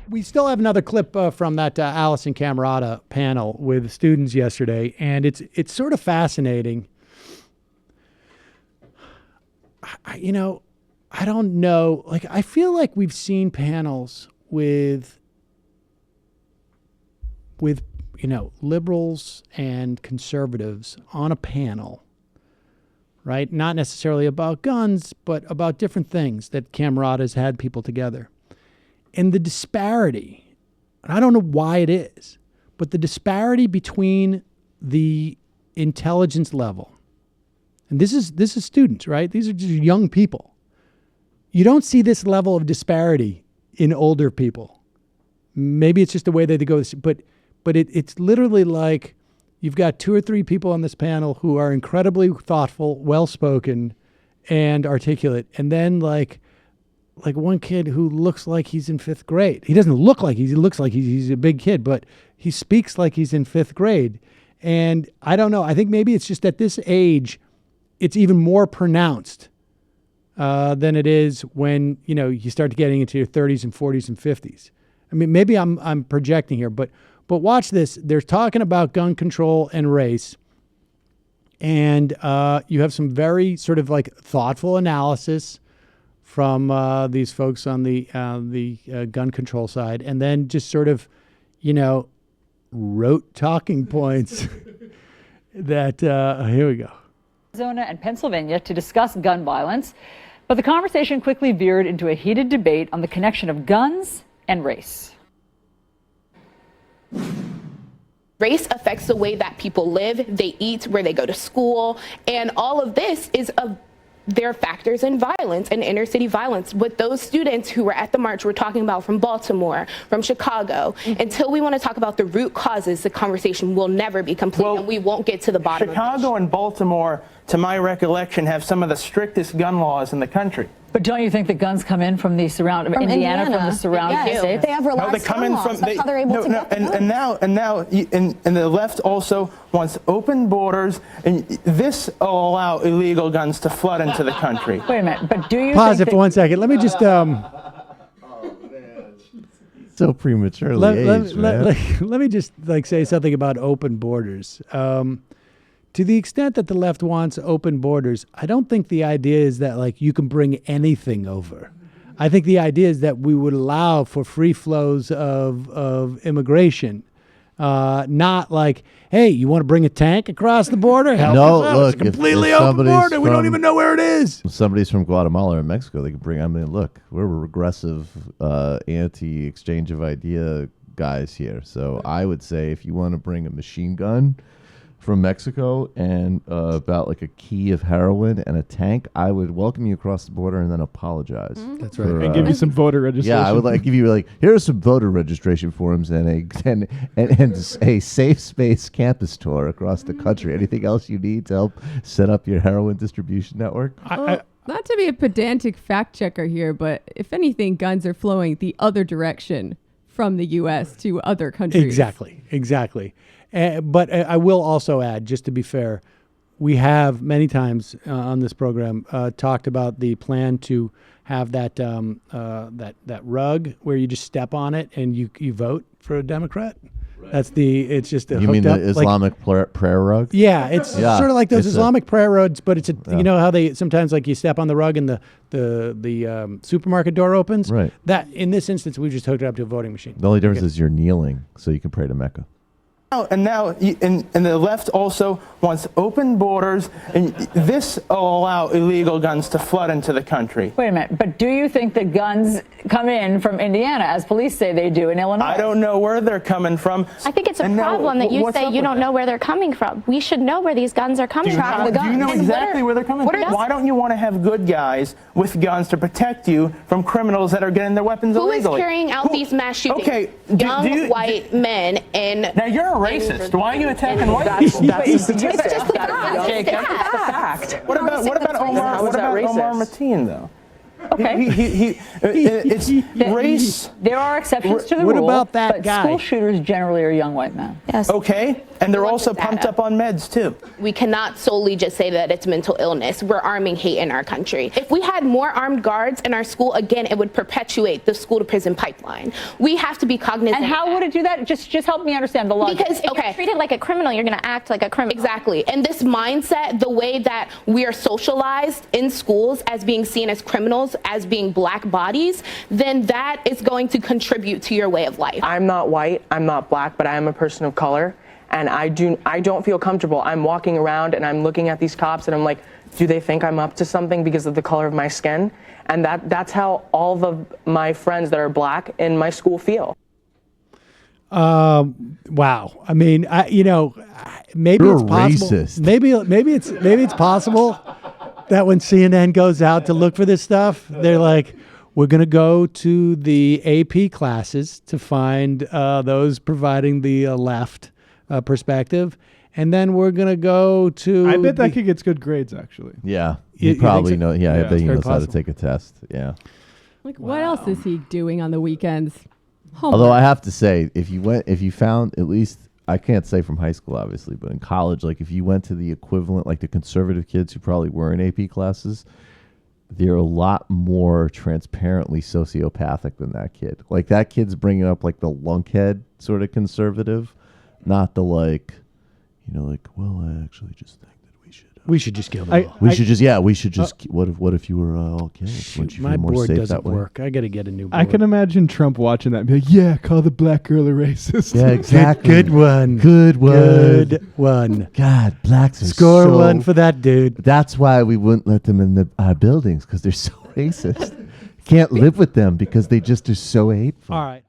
We still have another clip from that Allison Camerata panel with students yesterday, and it's sort of fascinating. I don't know. Like, I feel like we've seen panels with liberals and conservatives on a panel, right? Not necessarily about guns, but about different things that Camerata has had people together. And the disparity, and I don't know why it is, but the disparity between the intelligence level, and this is students, right? These are just young people. You don't see this level of disparity in older people. Maybe it's just the way that they go, but it's literally like you've got 2 or 3 people on this panel who are incredibly thoughtful, well-spoken, and articulate, and then like one kid who looks like he's in 5th grade. He doesn't look like he looks like he's a big kid, but he speaks like he's in 5th grade. And I don't know. I think maybe it's just at this age, it's even more pronounced than it is when, you start getting into your 30s and 40s and 50s. I mean, maybe I'm projecting here, but watch this. They're talking about gun control and race. And you have some very sort of like thoughtful analysis from these folks on the gun control side, and then just sort of, rote talking points that, here we go. Arizona and Pennsylvania to discuss gun violence, but the conversation quickly veered into a heated debate on the connection of guns and race. Race affects the way that people live, they eat, where they go to school, and all of this is there are factors in violence and inner city violence. With those students who were at the march, we're talking about from Baltimore, from Chicago, until we want to talk about the root causes, the conversation will never be complete, and we won't get to the bottom of it. Chicago and Baltimore, to my recollection, have some of the strictest gun laws in the country. But don't you think the guns come in from the surrounding Indiana, from the surrounding states? They have relaxed gun laws. That's how they're able to get and now the left also wants open borders, and this will allow illegal guns to flood into the country. Wait a minute, but do you pause it for 1 second? Let me just so prematurely aged, man. Let me just say something about open borders. To the extent that the left wants open borders, I don't think the idea is that you can bring anything over. I think the idea is that we would allow for free flows of immigration. Not like, hey, you want to bring a tank across the border? Help us out. Look, it's a completely open border. We don't even know where it is. If somebody's from Guatemala or Mexico, they can bring. I mean, look, we're regressive, anti-exchange of idea guys here. So I would say if you want to bring a machine gun from Mexico and about a key of heroin and a tank, I would welcome you across the border and then apologize. That's right. And give you some voter registration. Yeah, I would give you here are some voter registration forms and a safe space campus tour across the country. Anything else you need to help set up your heroin distribution network? Not to be a pedantic fact checker here, but if anything, guns are flowing the other direction from the U.S. to other countries. Exactly. But I will also add, just to be fair, we have many times on this program talked about the plan to have that rug where you just step on it and you vote for a Democrat. Right. It's just you mean the Islamic prayer rug? Yeah, it's sort of like those Islamic prayer rugs, but it's you know how they sometimes you step on the rug and the supermarket door opens. Right. That in this instance we just hooked it up to a voting machine. The only difference is you're kneeling, so you can pray to Mecca. And the left also wants open borders, and this will allow illegal guns to flood into the country. Wait a minute, but do you think that guns come in from Indiana, as police say they do in Illinois? I don't know where they're coming from. I think it's a problem that you say you don't know where they're coming from. We should know where these guns are coming from. Do you know exactly where they're coming from? Why don't you want to have good guys with guns to protect you from criminals that are getting their weapons illegally? Who is carrying out these mass shootings? Okay, young white men and... Now you're a racist. Why are you attacking white people? It's just the fact. What about Omar Mateen, though? It's race. There are exceptions to the What rule. about that but guy? School shooters generally are young white men. Yes. Okay, and they're also pumped up on meds too. We cannot solely just say that it's mental illness. We're arming hate in our country. If we had more armed guards in our school, again, it would perpetuate the school to prison pipeline. We have to be cognizant. And how would it do that? Just help me understand the logic. Because, If you're treated like a criminal, you're going to act like a criminal. Exactly. And this mindset, the way that we are socialized in schools as being seen as criminals, as being black bodies, then that is going to contribute to your way of life. I'm not white, I'm not black, but I am a person of color. And I don't feel comfortable. I'm walking around and I'm looking at these cops and I'm like, do they think I'm up to something because of the color of my skin? And that's how all of my friends that are black in my school feel. Wow. I mean, maybe You're it's possible. racist. Maybe it's possible that when CNN goes out to look for this stuff, they're like, we're going to go to the AP classes to find those providing the left perspective. And then we're going to go to... I bet that kid gets good grades, actually. Yeah, You he think probably so? knows. Yeah, I Yeah. bet It's he very knows how to possible. take a test. Yeah. Like, what else is he doing on the weekends? Although I have to say, if you found at least, I can't say from high school, obviously, but in college, like if you went to the equivalent, like the conservative kids who probably were in AP classes, they're a lot more transparently sociopathic than that kid. Like that kid's bringing up like the lunkhead sort of conservative, not the like, well, I actually just think that We should just kill them all. we should just. What if you were all killed? Wouldn't you My feel more board safe doesn't that way? work. I got to get a new board. I can imagine Trump watching that and be like, yeah, call the black girl a racist. Yeah, exactly. Good one. Good one. Good one. God, blacks are Score so, one for that dude. That's why we wouldn't let them in our buildings because they're so racist. Can't live with them because they just are so hateful. All right.